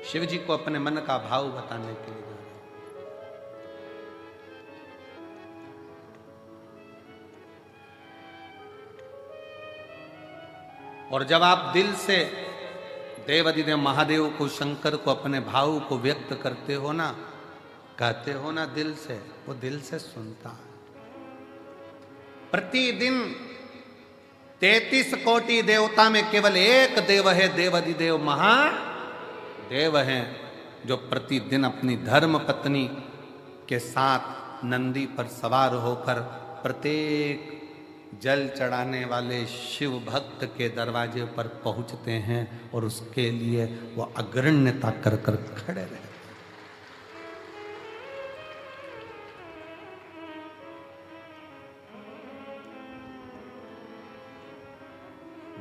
शिव जी को अपने मन का भाव बताने के लिए जा रहे हैं। और जब आप दिल से देवाधिदेव महादेव को, शंकर को, अपने भाव को व्यक्त करते हो ना, कहते हो ना दिल से, वो दिल से सुनता है। प्रतिदिन 33 कोटि देवता में केवल एक देव है, देवाधिदेव महादेव हैं, जो प्रतिदिन अपनी धर्म पत्नी के साथ नंदी पर सवार होकर प्रत्येक जल चढ़ाने वाले शिव भक्त के दरवाजे पर पहुंचते हैं और उसके लिए वो अग्रण्यता कर कर खड़े रहते हैं।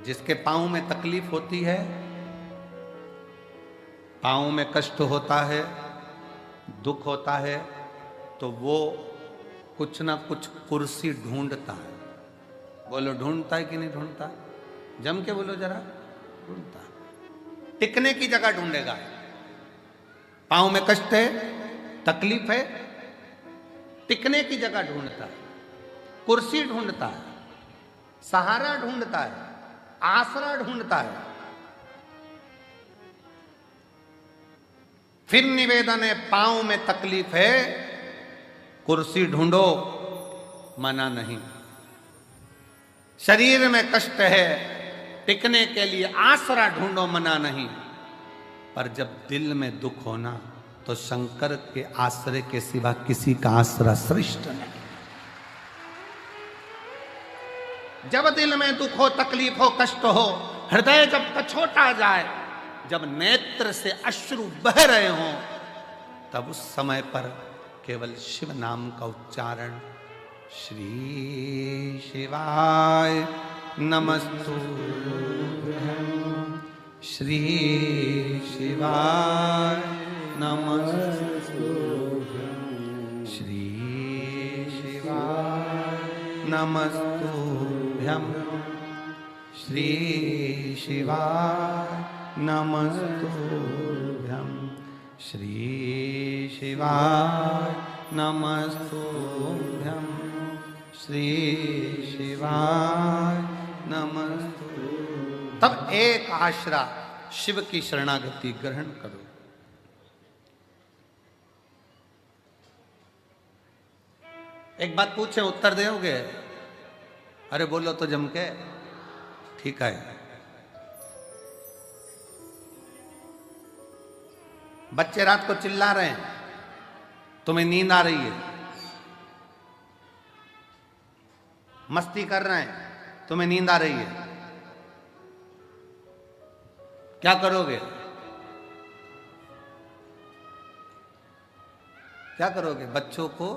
जिसके पांव में तकलीफ होती है, पांव में कष्ट होता है, दुख होता है, तो वो कुछ ना कुछ कुर्सी ढूंढता है। बोलो ढूंढता है कि नहीं ढूंढता? जम के बोलो जरा, ढूंढता है। टिकने की जगह ढूंढेगा। पांव में कष्ट है, तकलीफ है, टिकने की जगह ढूंढता है, कुर्सी ढूंढता है, सहारा ढूंढता है, आसरा ढूंढता है। फिर निवेदन है, पांव में तकलीफ है, कुर्सी ढूंढो, मना नहीं। शरीर में कष्ट है, टिकने के लिए आसरा ढूंढो, मना नहीं। पर जब दिल में दुख होना, तो शंकर के आश्रय के सिवा किसी का आसरा श्रेष्ठ नहीं। जब दिल में दुख हो, तकलीफ हो, कष्ट हो, हृदय जब कछोटा जाए, जब नेत्र से अश्रु बह रहे हों, तब उस समय पर केवल शिव नाम का उच्चारण, श्री शिवाय नमस्तुभ्यं, श्री शिवाय नमस्तुभ्यं, श्री शिवाय नमस्तुभ्यं, श्री शिवाय नमस्तुभ्यं, श्री शिवाय नमस्तुभ्यं, श्री शिवाय नमस्तुभ्यं। तब एक आश्रा शिव की शरणागति ग्रहण करो। एक बात पूछे, उत्तर दोगे? अरे बोलो तो जम के। ठीक है। बच्चे रात को चिल्ला रहे हैं, तुम्हें नींद आ रही है, मस्ती कर रहे हैं, तुम्हें नींद आ रही है, क्या करोगे? क्या करोगे? बच्चों को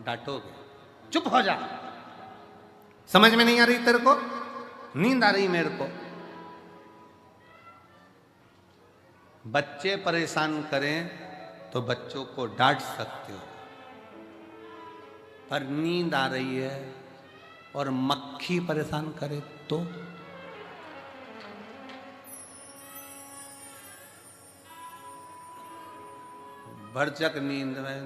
डांटोगे, चुप हो जा, समझ में नहीं आ रही तेरे को, नींद आ रही मेरे को। बच्चे परेशान करें तो बच्चों को डांट सकते हो, पर नींद आ रही है और मक्खी परेशान करे तो? भरचक नींद में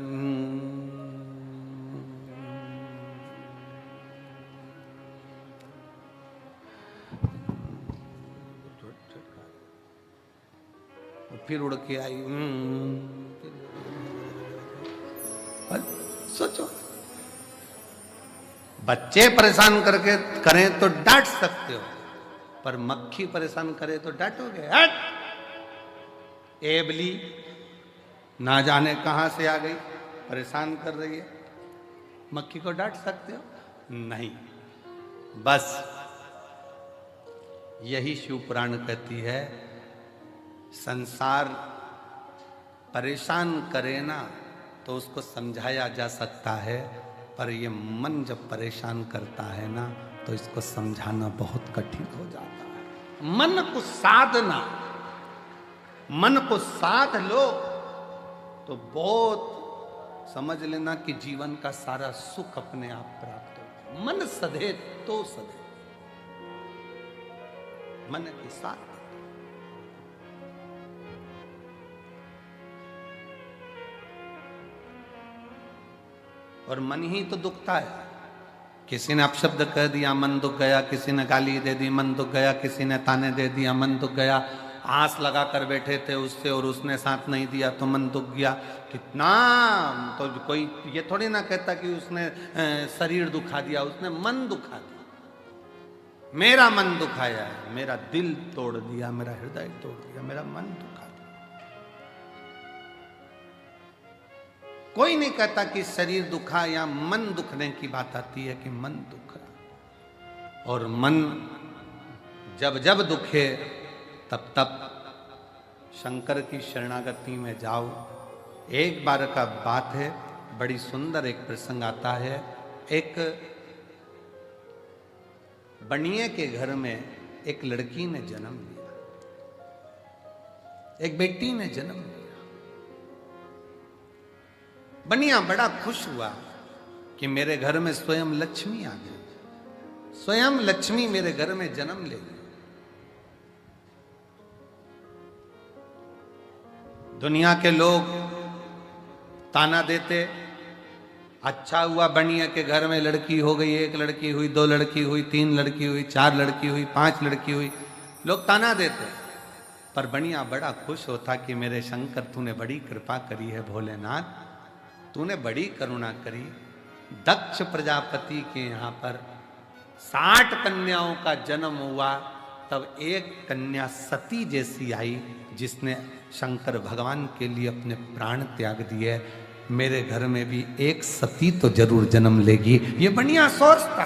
फिर उड़ के आई। सोचो, बच्चे परेशान करके करें तो डांट सकते हो, पर मक्खी परेशान करे तो डांटोगे? हट, एबली ना जाने कहां से आ गई, परेशान कर रही है, मक्खी को डांट सकते हो? नहीं। बस यही शिव पुराण कहती है, संसार परेशान करे ना तो उसको समझाया जा सकता है, पर ये मन जब परेशान करता है ना, तो इसको समझाना बहुत कठिन हो जाता है। मन को साधना, मन को साध लो तो बहुत समझ लेना कि जीवन का सारा सुख अपने आप प्राप्त हो। मन सधे तो सधे, मन के साथ। और मन ही तो दुखता है। किसी ने अपशब्द कह दिया, मन दुख गया। किसी ने गाली दे दी, मन दुख गया। किसी ने ताने दे दिया, मन दुख गया। आस लगा कर बैठे थे उससे और उसने साथ नहीं दिया तो मन दुख गया। कितना तो कोई ये थोड़ी ना कहता कि उसने शरीर दुखा दिया, उसने मन दुखा दिया। मेरा मन दुखाया है, मेरा दिल तोड़ दिया, मेरा हृदय तोड़ दिया, मेरा मन दुखा दिया। कोई नहीं कहता कि शरीर दुखा या मन दुखने की बात आती है कि मन दुखा। और मन जब जब दुखे तब तब शंकर की शरणागति में जाओ। एक बार का बात है, बड़ी सुंदर एक प्रसंग आता है। एक बनिए के घर में एक लड़की ने जन्म लिया, एक बेटी ने जन्म लिया। बनिया बड़ा खुश हुआ कि मेरे घर में स्वयं लक्ष्मी आ गई, स्वयं लक्ष्मी मेरे घर में जन्म ले गई। दुनिया के लोग ताना देते, अच्छा हुआ बनिया के घर में लड़की हो गई, एक लड़की हुई, दो लड़की हुई, तीन लड़की हुई, चार लड़की हुई, पांच लड़की हुई, लोग ताना देते। पर बनिया बड़ा खुश होता कि मेरे शंकर तूने बड़ी कृपा करी है, भोलेनाथ तूने बड़ी करुणा करी। दक्ष प्रजापति के यहाँ पर 60 कन्याओं का जन्म हुआ, तब एक कन्या सती जैसी आई जिसने शंकर भगवान के लिए अपने प्राण त्याग दिए। मेरे घर में भी एक सती तो जरूर जन्म लेगी, ये बनिया सोचता।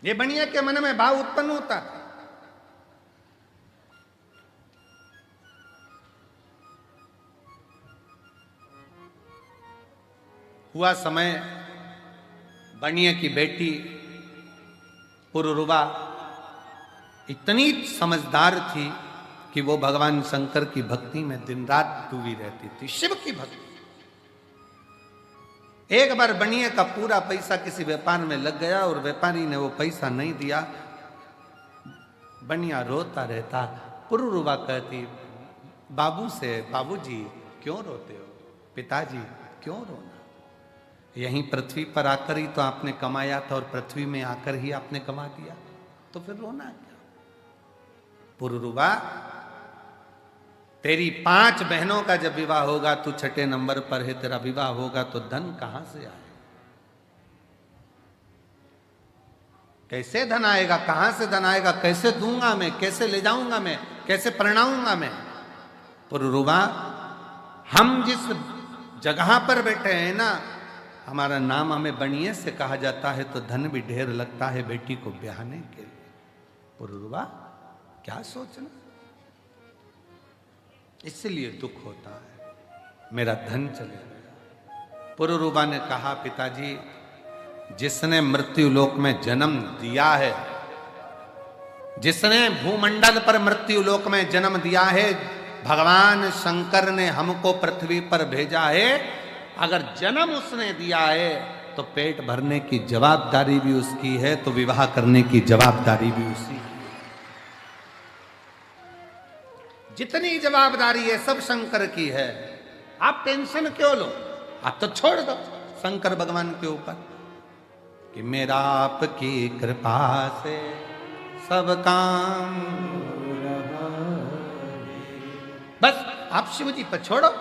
ये बनिया के मन में भाव उत्पन्न होता। हुआ समय, बनिया की बेटी पुरुरुवा इतनी समझदार थी कि वो भगवान शंकर की भक्ति में दिन रात डूबी रहती थी, शिव की भक्ति। एक बार बनिए का पूरा पैसा किसी व्यापार में लग गया और व्यापारी ने वो पैसा नहीं दिया। बनिया रोता रहता। पुरुरुवा कहती बाबू से, बाबूजी क्यों रोते हो, पिताजी क्यों रोना, यहीं पृथ्वी पर आकर ही तो आपने कमाया था और पृथ्वी में आकर ही आपने कमा दिया, तो फिर रोना क्या। पुरुरुवा तेरी 5 बहनों का जब विवाह होगा, तू 6ठे नंबर पर है, तेरा विवाह होगा तो धन कहां से आए, कैसे धन आएगा, कहां से धन आएगा, कैसे दूंगा मैं, कैसे ले जाऊंगा मैं, कैसे परिणाऊंगा मैं। पुरुरुवा हम जिस जगह पर बैठे हैं ना, हमारा नाम हमें बनिए से कहा जाता है तो धन भी ढेर लगता है बेटी को ब्याहने के लिए। पुरुरुवा क्या सोचना, इसलिए दुख होता है, मेरा धन चले गया। पुरुरुवा ने कहा पिताजी, जिसने मृत्यु लोक में जन्म दिया है, जिसने भूमंडल पर मृत्यु लोक में जन्म दिया है, भगवान शंकर ने हमको पृथ्वी पर भेजा है। अगर जन्म उसने दिया है तो पेट भरने की जवाबदारी भी उसकी है, तो विवाह करने की जवाबदारी भी उसी की। जितनी जवाबदारी है सब शंकर की है। आप टेंशन क्यों लो, आप तो छोड़ दो शंकर भगवान के ऊपर कि मेरा आपकी कृपा से सब काम, बस आप शिव जी पर छोड़ो।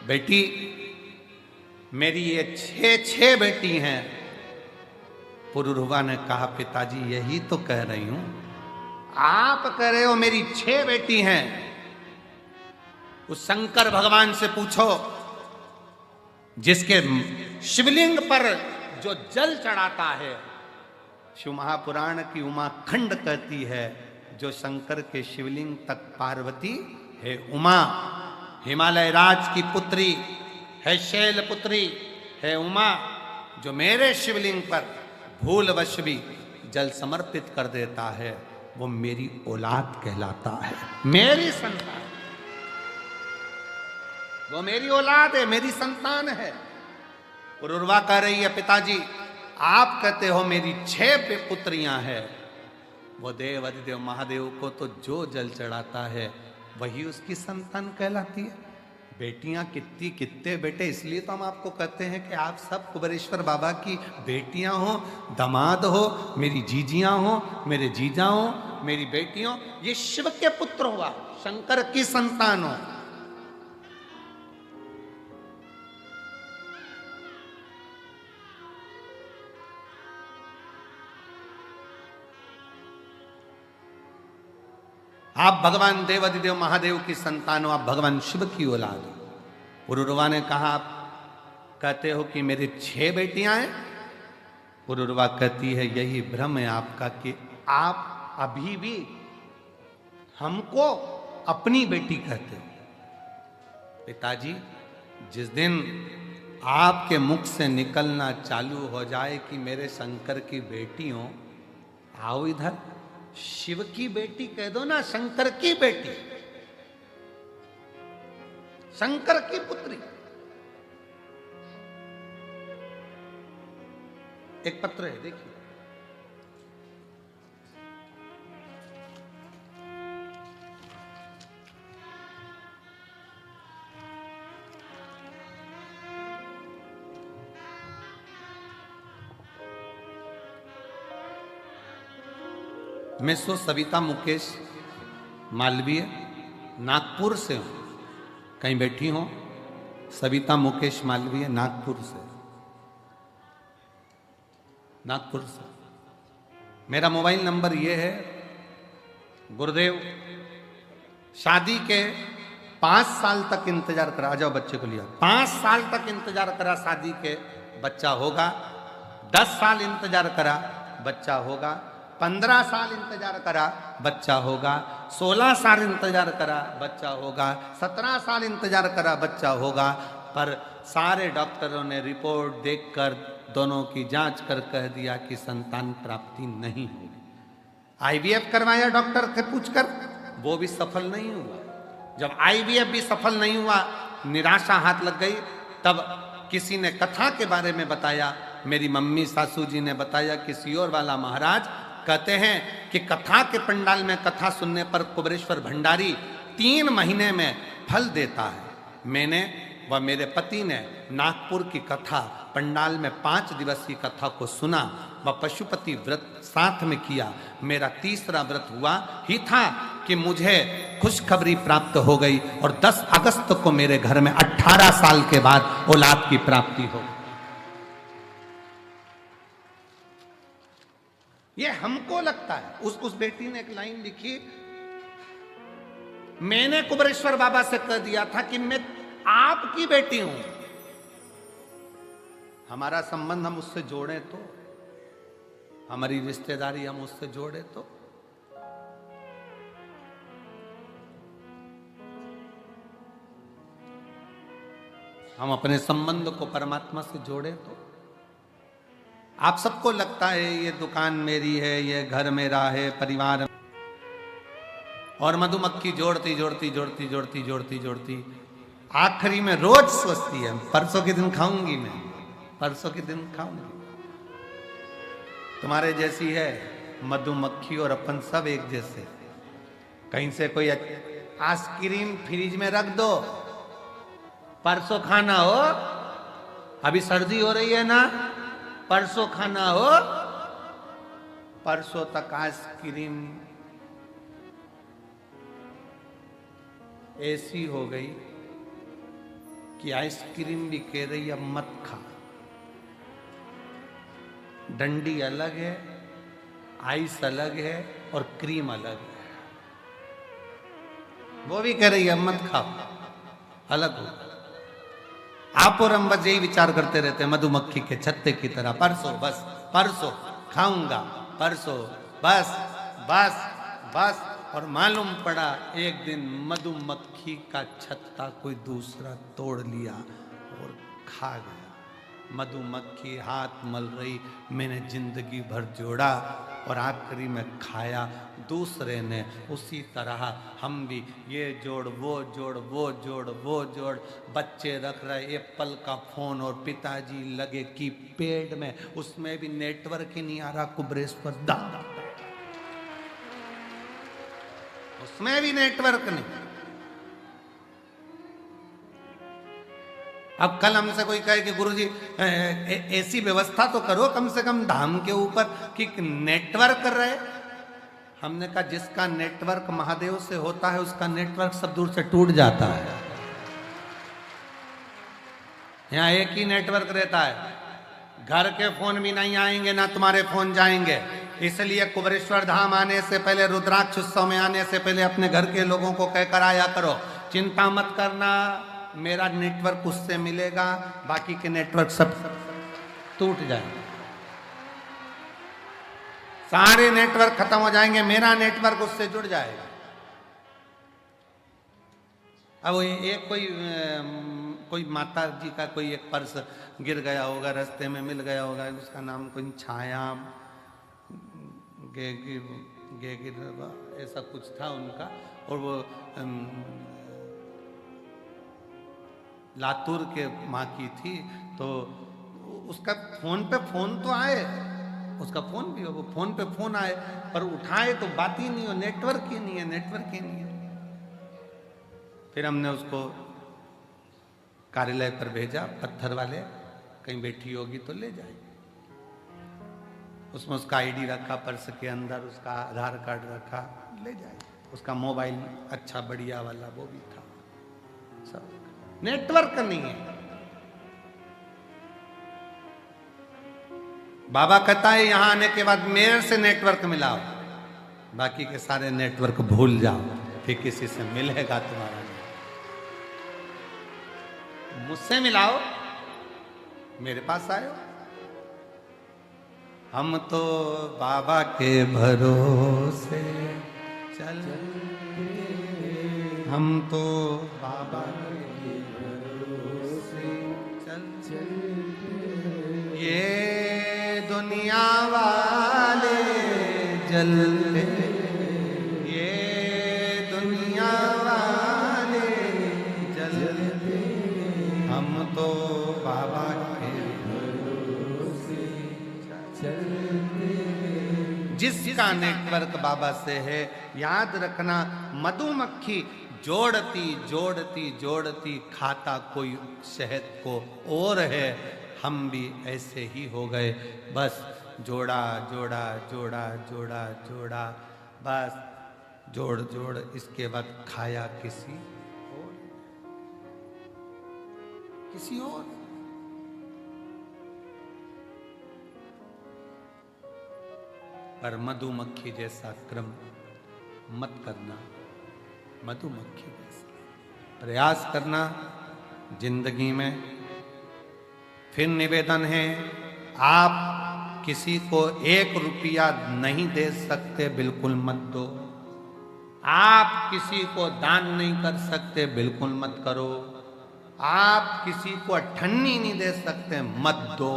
बेटी मेरी ये 6 बेटी हैं। पुरुरुवा ने कहा पिताजी यही तो कह रही हूं, आप कह रहे हो मेरी 6 बेटी हैं। उस शंकर भगवान से पूछो जिसके शिवलिंग पर जो जल चढ़ाता है, शिव महापुराण की उमा खंड कहती है, जो शंकर के शिवलिंग तक पार्वती है उमा, हिमालय राज की पुत्री है, शैल पुत्री है उमा, जो मेरे शिवलिंग पर भूलवश भी जल समर्पित कर देता है, वो मेरी औलाद कहलाता है, मेरी संतान, वो मेरी औलाद है, मेरी संतान है। पुरुरवा कह रही है पिताजी आप कहते हो मेरी 6 पुत्रियां हैं, वो देव अधिदेव महादेव को तो जो जल चढ़ाता है वही उसकी संतान कहलाती है। बेटियां कितनी कितने बेटे, इसलिए तो हम आपको कहते हैं कि आप सब कुबेरेश्वर बाबा की बेटियां हो, दामाद हो, मेरी जीजियां हो, मेरे जीजा हो, मेरी बेटियों, ये शिव के पुत्र हुआ, शंकर की संतान हो। आप भगवान देवाधिदेव महादेव की संतान हो, आप भगवान शिव की औलाद हो। पुरुरवा ने कहा, आप कहते हो कि मेरी 6 बेटियां हैं। पुरुरवा कहती है यही भ्रम है आपका कि आप अभी भी हमको अपनी बेटी कहते हो। पिताजी, जिस दिन आपके मुख से निकलना चालू हो जाए कि मेरे शंकर की बेटी हो, आओ इधर, शिव की बेटी कह दो ना, शंकर की बेटी, शंकर की पुत्री। एक पत्र है, देखिए। मैं सो सविता मुकेश मालवीय नागपुर से हूं। कहीं बैठी हो? सविता मुकेश मालवीय नागपुर से, नागपुर से। मेरा मोबाइल नंबर ये है। गुरुदेव, शादी के 5 साल तक इंतजार करा, आ जाओ बच्चे को लिया, 5 साल तक इंतजार करा, शादी के बच्चा होगा। 10 साल इंतजार करा, बच्चा होगा। 15 साल इंतजार करा, बच्चा होगा। 16 साल इंतजार करा, बच्चा होगा। 17 साल इंतजार करा, बच्चा होगा। पर सारे डॉक्टरों ने रिपोर्ट देखकर दोनों की जांच कर कह दिया कि संतान प्राप्ति नहीं होगी। आईवीएफ करवाया डॉक्टर से पूछकर, वो भी सफल नहीं हुआ। जब आईवीएफ भी सफल नहीं हुआ, निराशा हाथ लग गई। तब किसी ने कथा के बारे में बताया, मेरी मम्मी सासू जी ने बताया कि सियोर वाला महाराज कहते हैं कि कथा के पंडाल में कथा सुनने पर कुबेरेश्वर भंडारी 3 महीने में फल देता है। मैंने व मेरे पति ने नागपुर की कथा पंडाल में 5 दिवसीय कथा को सुना व पशुपति व्रत साथ में किया। मेरा तीसरा व्रत हुआ ही था कि मुझे खुशखबरी प्राप्त हो गई और 10 अगस्त को मेरे घर में 18 साल के बाद औलाद की प्राप्ति हो। ये हमको लगता है। उस बेटी ने एक लाइन लिखी, मैंने कुबेरेश्वर बाबा से कह दिया था कि मैं आपकी बेटी हूं। हमारा संबंध हम उससे जोड़े तो, हमारी रिश्तेदारी हम उससे जोड़े तो। हम अपने संबंध को परमात्मा से जोड़े तो। आप सबको लगता है ये दुकान मेरी है, ये घर मेरा है, परिवार, और मधुमक्खी जोड़ती जोड़ती जोड़ती जोड़ती जोड़ती जोड़ती आखिरी में रोज सोचती है परसों के दिन खाऊंगी, मैं परसों के दिन खाऊंगी। तुम्हारे जैसी है मधुमक्खी और अपन सब एक जैसे। कहीं से कोई आइसक्रीम फ्रिज में रख दो, परसों खाना हो, अभी सर्दी हो रही है ना, परसों खाना हो, परसों तक आइसक्रीम ऐसी हो गई कि आइसक्रीम भी कह रही अब मत खा। डंडी अलग है, आइस अलग है और क्रीम अलग है। वो भी कह रही है अब मत खाओ, अलग हो। आप और हम बस यही विचार करते रहते हैं मधुमक्खी के छत्ते की तरह, परसों बस, परसों खाऊंगा, परसों बस बस बस। और मालूम पड़ा एक दिन मधुमक्खी का छत्ता कोई दूसरा तोड़ लिया और खा गया। मधुमक्खी हाथ मल रही, मैंने जिंदगी भर जोड़ा और आखिरी में खाया दूसरे ने। उसी तरह हम भी ये जोड़ वो जोड़, वो जोड़ वो जोड़, बच्चे रख रहे एप्पल का फोन और पिताजी लगे कीपैड में, उसमें भी नेटवर्क ही नहीं आ रहा। कुबेरेश्वर दादा उसमें भी नेटवर्क नहीं। अब कल हमसे कोई कहे कि गुरुजी ऐसी व्यवस्था तो करो कम से कम धाम के ऊपर कि नेटवर्क रहे। हमने कहा जिसका नेटवर्क महादेव से होता है उसका नेटवर्क सब दूर से टूट जाता है। यहाँ एक ही नेटवर्क रहता है, घर के फोन भी नहीं आएंगे ना तुम्हारे फोन जाएंगे। इसलिए कुबेरेश्वर धाम आने से पहले, रुद्राक्ष उत्सव में आने से पहले अपने घर के लोगों को कहकर आया करो, चिंता मत करना, मेरा नेटवर्क उससे मिलेगा, बाकी के नेटवर्क सब टूट जाएंगे, सारे नेटवर्क खत्म हो जाएंगे, मेरा नेटवर्क उससे जुड़ जाएगा। अब एक कोई माता जी का कोई एक पर्स गिर गया होगा, रास्ते में मिल गया होगा, उसका नाम कोई छाया ऐसा कुछ था उनका, और वो लातूर के माँ की थी। तो उसका फोन पे फोन तो आए, उसका फोन भी हो, वो फोन पे फोन आए पर उठाए तो बात ही नहीं हो, नेटवर्क ही नहीं है, नेटवर्क ही नहीं है। फिर हमने उसको कार्यालय पर भेजा, पत्थर वाले, कहीं बैठी होगी तो ले जाएगी। उसमें उसका आईडी रखा, पर्स के अंदर उसका आधार कार्ड रखा, ले जाएगी। उसका मोबाइल अच्छा बढ़िया वाला वो भी था, सब। नेटवर्क नहीं है। बाबा कहता है यहां आने के बाद मेरे से नेटवर्क मिलाओ, बाकी के सारे नेटवर्क भूल जाओ, फिर किसी से मिलेगा तुम्हारा। मुझसे मिलाओ, मेरे पास आयो। हम तो बाबा के भरोसे चल, हम तो बाबा के भरोसे चल, ये दुनिया वाले जलते, ये दुनिया वाले जलते, हम तो बाबा के भरोसे चलते। जिसका नेटवर्क बाबा से है, याद रखना, मधुमक्खी जोड़ती जोड़ती जोड़ती खाता कोई शहद को और है। हम भी ऐसे ही हो गए, बस जोड़ा जोड़ा जोड़ा जोड़ा जोड़ा, बस जोड़ जोड़, इसके बाद खाया किसी और। पर मधुमक्खी जैसा क्रम मत करना, मधुमक्खी जैसा प्रयास करना जिंदगी में। फिर निवेदन है, आप किसी को 1 रुपया नहीं दे सकते, बिल्कुल मत दो। आप किसी को दान नहीं कर सकते, बिल्कुल मत करो। आप किसी को अठन्नी नहीं दे सकते, मत दो।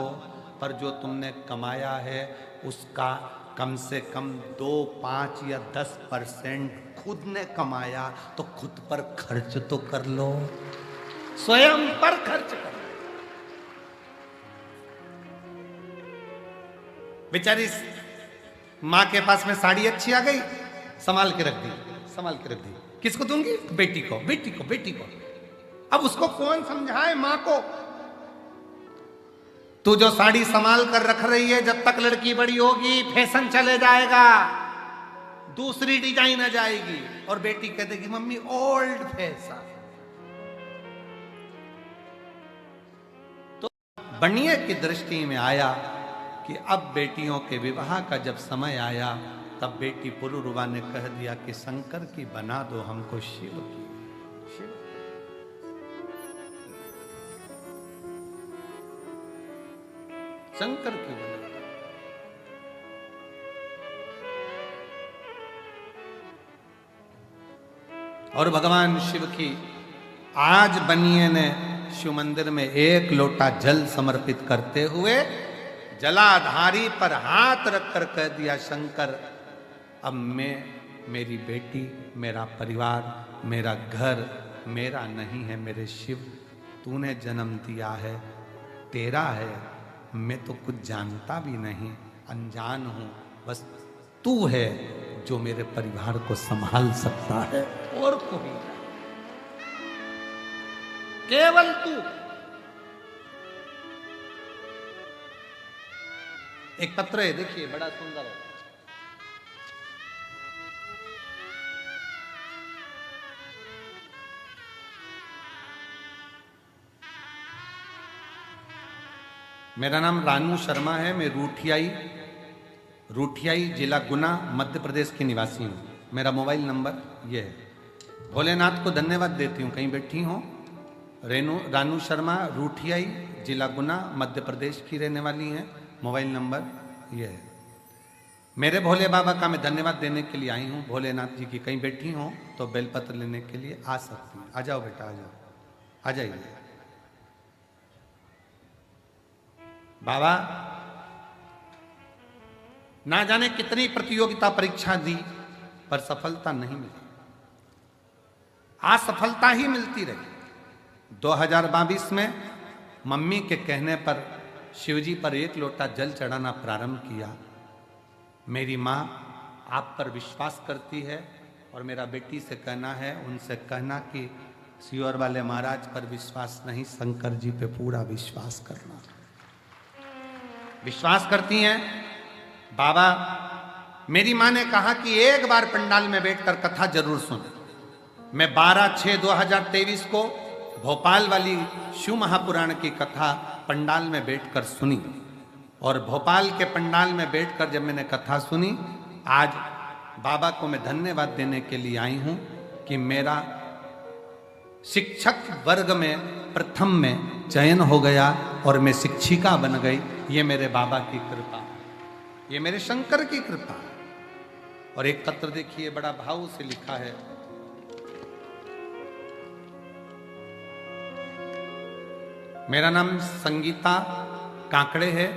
पर जो तुमने कमाया है उसका कम से कम 2, 5 या 10% खुद ने कमाया तो खुद पर खर्च तो कर लो, स्वयं पर खर्च कर लो। बेचारी माँ के पास में साड़ी अच्छी आ गई, संभाल के रख दी, संभाल के रख दी। किसको दूंगी? बेटी को, बेटी को, बेटी को। अब उसको कौन समझाए माँ को? तू जो साड़ी संभाल कर रख रही है, जब तक लड़की बड़ी होगी फैशन चले जाएगा, दूसरी डिजाइन आ जाएगी, और बेटी कह देगी मम्मी ओल्ड फैशन। तो बनिए की दृष्टि में आया कि अब बेटियों के विवाह का जब समय आया, तब बेटी पुरुरवा ने कह दिया कि शंकर की बना दो हमको शिव की। शिव शंकर की बना दो। और भगवान शिव की आज बनिए ने शिव मंदिर में 1 लोटा जल समर्पित करते हुए जलाधारी पर हाथ रखकर कह दिया, शंकर अब मैं, मेरी बेटी, मेरा परिवार, मेरा घर मेरा नहीं है, मेरे शिव तूने जन्म दिया है, तेरा है, मैं तो कुछ जानता भी नहीं, अनजान हूं, बस तू है, जो मेरे परिवार को संभाल सकता है, और कोई नहीं, केवल तू। एक पत्र है, देखिए, बड़ा सुंदर है। मेरा नाम रानू शर्मा है, मैं रूठियाई जिला गुना मध्य प्रदेश की निवासी हूँ। मेरा मोबाइल नंबर ये है। भोलेनाथ को धन्यवाद देती हूँ, कहीं बैठी हूँ। रानू शर्मा, रूठियाई जिला गुना मध्य प्रदेश की रहने वाली हैं। मोबाइल नंबर ये है। मेरे भोले बाबा का मैं धन्यवाद देने के लिए आई हूँ। भोलेनाथ जी की कहीं बैठी हूँ तो बेलपत्र लेने के लिए आ सकती हैं। आ जाओ बेटा, आ जाओ, आ जाइए। बाबा ना जाने कितनी प्रतियोगिता परीक्षा दी पर सफलता नहीं मिली, असफलता ही मिलती रही। 2022 में मम्मी के कहने पर शिवजी पर 1 लोटा जल चढ़ाना प्रारंभ किया। मेरी माँ आप पर विश्वास करती है और मेरा बेटी से कहना है, उनसे कहना कि सियोर वाले महाराज पर विश्वास नहीं, शंकर जी पे पूरा विश्वास करना। विश्वास करती हैं। बाबा, मेरी माँ ने कहा कि एक बार पंडाल में बैठकर कथा जरूर सुने। मैं 12/6/2023 को भोपाल वाली शिव महापुराण की कथा पंडाल में बैठकर सुनी, और भोपाल के पंडाल में बैठकर जब मैंने कथा सुनी, आज बाबा को मैं धन्यवाद देने के लिए आई हूं कि मेरा शिक्षक वर्ग में प्रथम में चयन हो गया और मैं शिक्षिका बन गई। ये मेरे बाबा की कृपा, ये मेरे शंकर की कृपा। और एक पत्र देखिए, बड़ा भाव से लिखा है। मेरा नाम संगीता काकड़े है,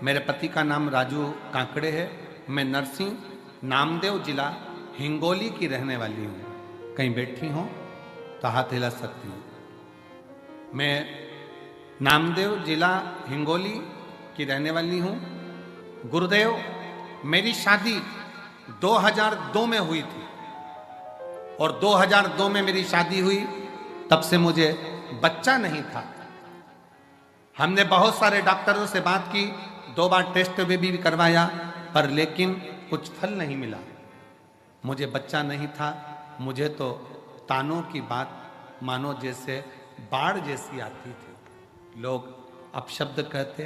मेरे पति का नाम राजू काकड़े है। मैं नरसिंह नामदेव जिला हिंगोली की रहने वाली हूँ। कहीं बैठी हूँ तो हाथ हिला सकती हूँ। मैं नामदेव जिला हिंगोली की रहने वाली हूँ। गुरुदेव, मेरी शादी 2002 में हुई थी, और 2002 में मेरी शादी हुई, तब से मुझे बच्चा नहीं था। हमने बहुत सारे डॉक्टरों से बात की, 2 बार टेस्ट भी करवाया, पर लेकिन कुछ फल नहीं मिला। मुझे बच्चा नहीं था। मुझे तो तानों की बात मानो जैसे बाढ़ जैसी आती थी। लोग अपशब्द कहते,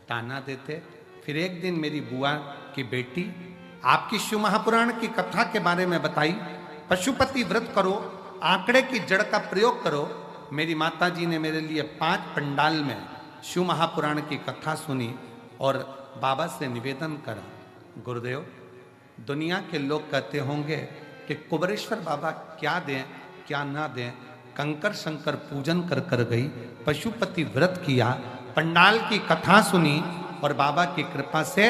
ताना देते। फिर एक दिन मेरी बुआ की बेटी आपकी शिव महापुराण की कथा के बारे में बताई। पशुपति व्रत करो, आंकड़े की जड़ का प्रयोग करो। मेरी माता जी ने मेरे लिए 5 पंडाल में शिव महापुराण की कथा सुनी और बाबा से निवेदन करा, गुरुदेव, दुनिया के लोग कहते होंगे कि कुबरेश्वर बाबा क्या दें क्या ना दें। कंकर शंकर पूजन कर कर गई, पशुपति व्रत किया, पंडाल की कथा सुनी, और बाबा की कृपा से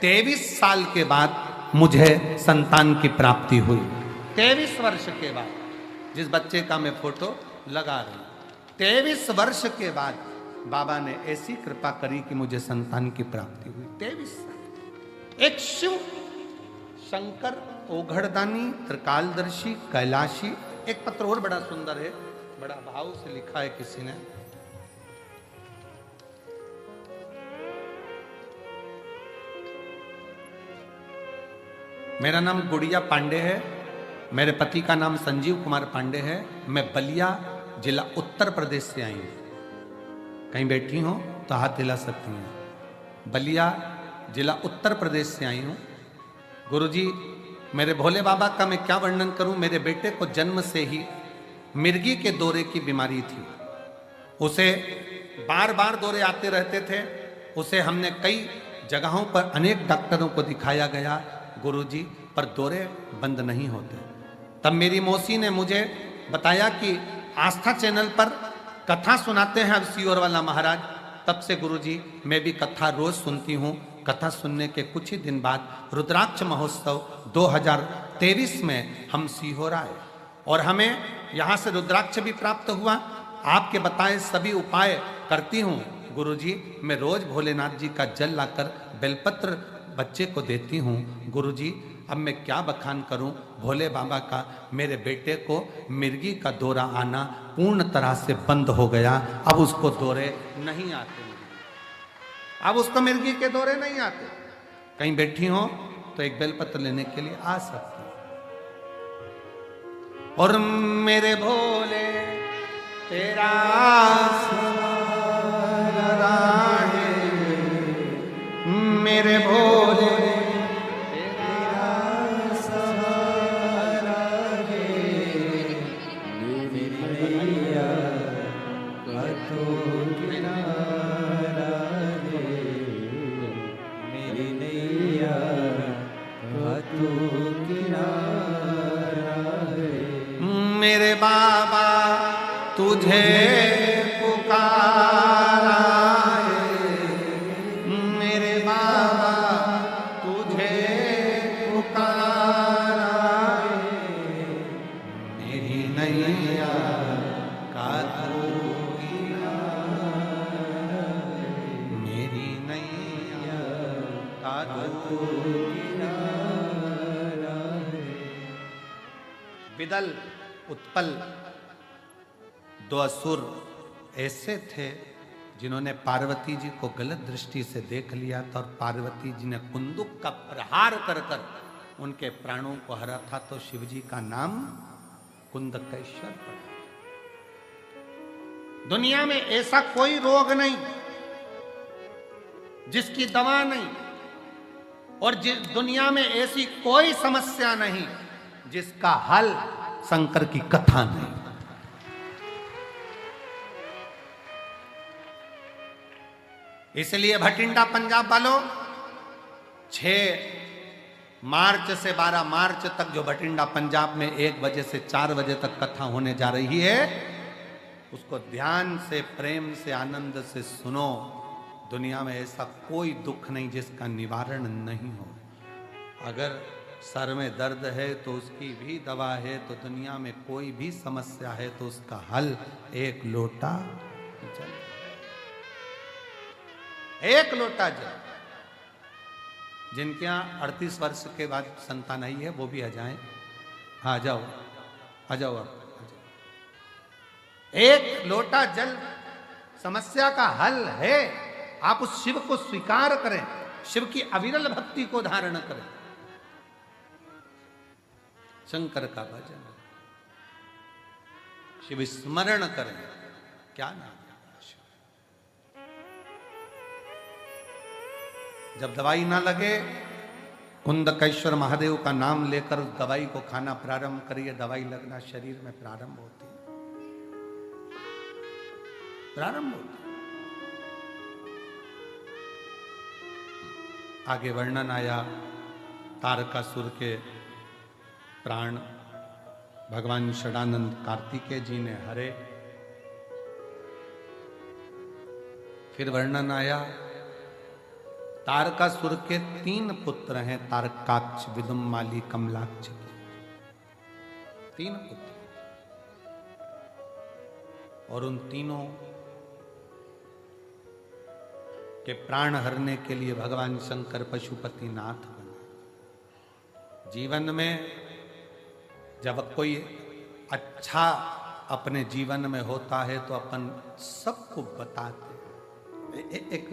23 साल के बाद मुझे संतान की प्राप्ति हुई। 23 वर्ष के बाद, जिस बच्चे का मैं फोटो लगा रही हूं, 23 वर्ष के बाद बाबा ने ऐसी कृपा करी कि मुझे संतान की प्राप्ति हुई। 23 साल। एक शिव शंकर ओघड़दानी त्रिकालदर्शी कैलाशी। एक पत्र और बड़ा सुंदर है, बड़ा भाव से लिखा है किसी ने। मेरा नाम गुड़िया पांडे है, मेरे पति का नाम संजीव कुमार पांडे है। मैं बलिया जिला उत्तर प्रदेश से आई हूं। कहीं बैठी हो तो हाथ हिला सकती हैं। बलिया जिला उत्तर प्रदेश से आई हूं। गुरुजी, मेरे भोले बाबा का मैं क्या वर्णन करूं। मेरे बेटे को जन्म से ही मिर्गी के दौरे की बीमारी थी। उसे बार बार दौरे आते रहते थे। उसे हमने कई जगहों पर अनेक डॉक्टरों को दिखाया गया गुरुजी, पर दौरे बंद नहीं होते। तब मेरी मौसी ने मुझे बताया कि आस्था चैनल पर कथा सुनाते हैं अब सियोर वाला महाराज। तब से गुरुजी मैं भी कथा रोज सुनती हूँ। कथा सुनने के कुछ ही दिन बाद रुद्राक्ष महोत्सव 2023 में हम सीहोर आए और हमें यहाँ से रुद्राक्ष भी प्राप्त हुआ। आपके बताए सभी उपाय करती हूँ गुरुजी। मैं रोज भोलेनाथ जी का जल लाकर बेलपत्र बच्चे को देती हूँ। गुरुजी, अब मैं क्या बखान करूं भोले बाबा का। मेरे बेटे को मिर्गी का दौरा आना पूर्ण तरह से बंद हो गया, अब उसको दौरे नहीं आते, अब उसको मिर्गी के दौरे नहीं आते। कहीं बैठी हो तो एक बेलपत्र लेने के लिए आ सकते। और मेरे भोले तेरा सहारा है, मेरे भोले तेरा सहारा है, मेरी नैया का तो किनारा है, मेरी नैया का तो किनारा है। मेरे बाबा तुझे पुकारा है, मेरे बाबा तुझे पुकारा है, मेरी नैया का तू किनारा है, मेरी नैया का तू किनारा है। विदल उत्पल दो असुर ऐसे थे जिन्होंने पार्वती जी को गलत दृष्टि से देख लिया था, और पार्वती जी ने कुंदुक का प्रहार कर कर उनके प्राणों को हरा था, तो शिव जी का नाम कुंदकेश्वर पड़ा। दुनिया में ऐसा कोई रोग नहीं जिसकी दवा नहीं, और दुनिया में ऐसी कोई समस्या नहीं जिसका हल शंकर की कथा नहीं। इसलिए भटिंडा पंजाब वालों 6 मार्च से 12 मार्च तक जो भटिंडा पंजाब में 1 बजे से 4 बजे तक कथा होने जा रही है, उसको ध्यान से, प्रेम से, आनंद से सुनो। दुनिया में ऐसा कोई दुख नहीं जिसका निवारण नहीं हो। अगर सर में दर्द है तो उसकी भी दवा है, तो दुनिया में कोई भी समस्या है तो उसका हल एक लोटा जल, एक लोटा जल। जिनके यहाँ 38 वर्ष के बाद संतान आई है वो भी आ जाएं। आ जाओ, आ जाओ, आप आ जाओ। एक लोटा जल समस्या का हल है। आप उस शिव को स्वीकार करें, शिव की अविरल भक्ति को धारण करें, शंकर का भजन, शिव स्मरण करें। क्या नाम है शिव? जब दवाई ना लगे, कुंदकेश्वर महादेव का नाम लेकर उस दवाई को खाना प्रारंभ करिए। दवाई लगना शरीर में प्रारंभ होती है, प्रारंभ होती है। आगे वर्णन आया तारकासुर के प्राण भगवान षडानंद कार्तिकेय जी ने हरे। फिर वर्णन आया तारकासुर के 3 पुत्र हैं, तारकाक्ष, विदुम्माली, कमलाक्ष। 3 पुत्र, और उन तीनों के प्राण हरने के लिए भगवान शंकर पशुपति नाथ बने। जीवन में जब कोई अच्छा अपने जीवन में होता है तो अपन सबको बताते। एक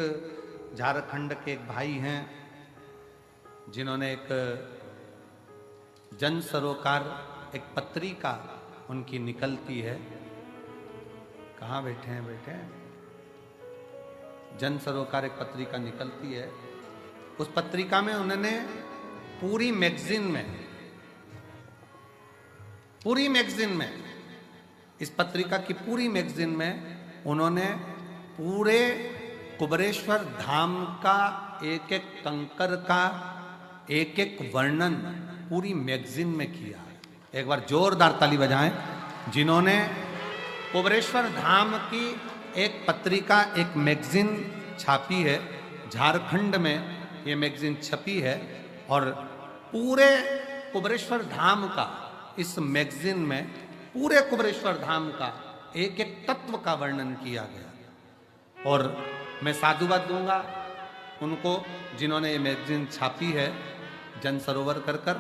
झारखंड के एक भाई हैं जिन्होंने एक जन सरोकार, एक पत्रिका उनकी निकलती है। कहाँ बैठे हैं? बैठे हैं। जन सरोकार एक पत्रिका निकलती है। उस पत्रिका में उन्होंने पूरी मैगजीन में इस पत्रिका की पूरी मैगजीन में उन्होंने पूरे कुबरेश्वर धाम का एक एक कंकर का एक एक वर्णन पूरी मैगजीन में किया है। एक बार जोरदार ताली बजाएं जिन्होंने कुबरेश्वर धाम की एक पत्रिका, एक मैगजीन छापी है। झारखंड में ये मैगजीन छपी है और पूरे कुबरेश्वर धाम का, इस मैगजीन में पूरे कुबरेश्वर धाम का एक एक तत्व का वर्णन किया गया। और मैं साधुवाद दूंगा उनको जिन्होंने ये मैगजीन छापी है। जन सरोवर कर कर।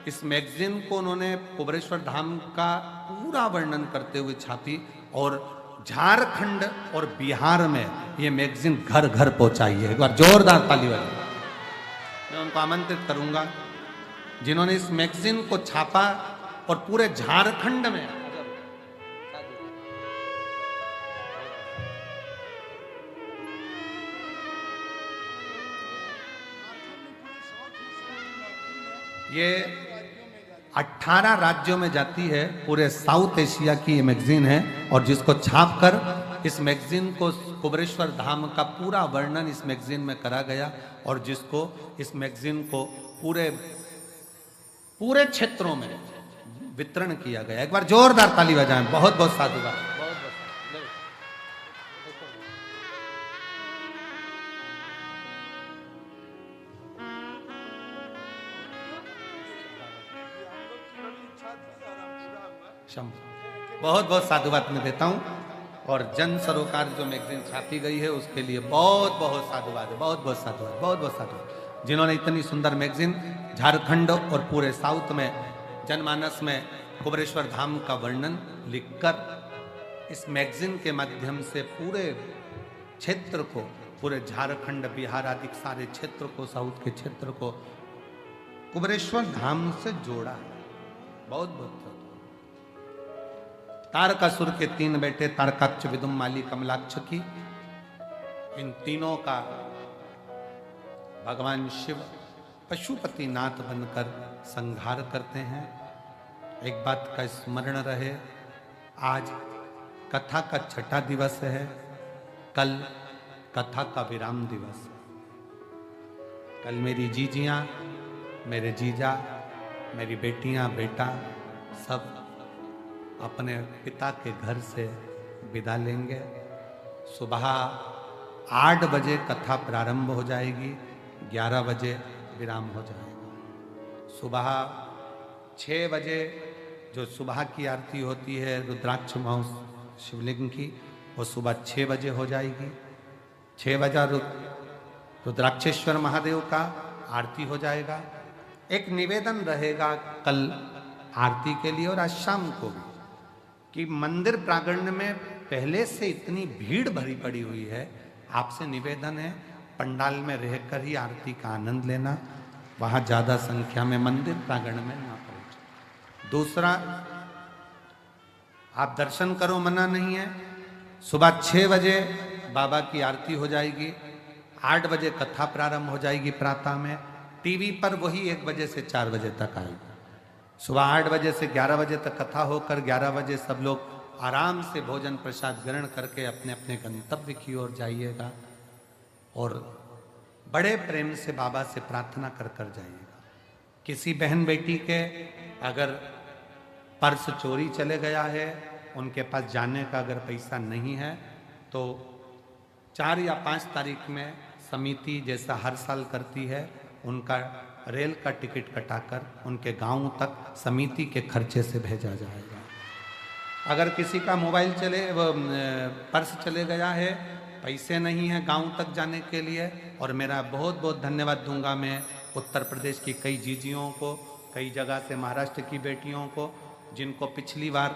इस मैगजीन को उन्होंने कुबेरेश्वर धाम का पूरा वर्णन करते हुए छापी और झारखंड और बिहार में ये मैगजीन घर घर पहुंचाई है। एक बार जोरदार ताली बजाएं। मैं उनको आमंत्रित करूंगा जिन्होंने इस मैगजीन को छापा और पूरे झारखंड में ये 18 राज्यों में जाती है। पूरे साउथ एशिया की ये मैगजीन है और जिसको छापकर इस मैगजीन को कुबेरेश्वर धाम का पूरा वर्णन इस मैगजीन में करा गया और जिसको इस मैगजीन को पूरे क्षेत्रों में वितरण किया गया। एक बार जोरदार ताली बजाएं। बहुत बहुत साधुवाद। बहुत बहुत साधुवाद मैं देता हूं और जन सरोकार जो मैगजीन छापी गई है उसके लिए बहुत बहुत साधुवाद है। बहुत बहुत साधुवाद, बहुत बहुत साधुवाद जिन्होंने इतनी सुंदर मैगजीन झारखंड और पूरे साउथ में जनमानस में कुबेरेश्वर धाम का वर्णन लिखकर इस मैगजीन के माध्यम से पूरे क्षेत्र को, पूरे झारखंड बिहार आदि सारे क्षेत्र को, साउथ के क्षेत्र को कुबेरेश्वर धाम से जोड़ा है। बहुत बहुत तारकासुर के 3 बेटे तारकाक्ष, विदुम, माली, कमलाक्ष की इन तीनों का भगवान शिव पशुपति नाथ बनकर संहार करते हैं। एक बात का स्मरण रहे, आज कथा का 6ठा दिवस है, कल कथा का विराम दिवस। कल मेरी जीजियां, मेरे जीजा, मेरी बेटियां, बेटा सब अपने पिता के घर से विदा लेंगे। सुबह 8 बजे कथा प्रारंभ हो जाएगी, 11 बजे विराम हो जाएगा। सुबह 6 बजे जो सुबह की आरती होती है रुद्राक्ष महोत्सव शिवलिंग की, वो सुबह 6 बजे हो जाएगी। 6 बजे रुद्राक्षेश्वर महादेव का आरती हो जाएगा। एक निवेदन रहेगा कल आरती के लिए और आज शाम को भी कि मंदिर प्रांगण में पहले से इतनी भीड़ भरी पड़ी हुई है, आपसे निवेदन है पंडाल में रहकर ही आरती का आनंद लेना, वहां ज्यादा संख्या में मंदिर प्रांगण में ना पहुंचे। दूसरा, आप दर्शन करो, मना नहीं है। सुबह 6 बजे बाबा की आरती हो जाएगी, 8 बजे कथा प्रारंभ हो जाएगी प्रातः में। टीवी पर वही 1 बजे से 4 बजे तक आएगी। सुबह 8 बजे से 11 बजे तक कथा होकर 11 बजे सब लोग आराम से भोजन प्रसाद ग्रहण करके अपने अपने गंतव्य की ओर जाइएगा और बड़े प्रेम से बाबा से प्रार्थना कर कर जाइएगा। किसी बहन बेटी के अगर पर्स चोरी चले गया है, उनके पास जाने का अगर पैसा नहीं है, तो 4 या 5 तारीख में समिति जैसा हर साल करती है, उनका रेल का टिकट कटाकर उनके गांव तक समिति के खर्चे से भेजा जाएगा। अगर किसी का मोबाइल पर्स चले गया है, पैसे नहीं है गांव तक जाने के लिए, और मेरा बहुत बहुत धन्यवाद दूंगा मैं उत्तर प्रदेश की कई जीजियों को, कई जगह से महाराष्ट्र की बेटियों को, जिनको पिछली बार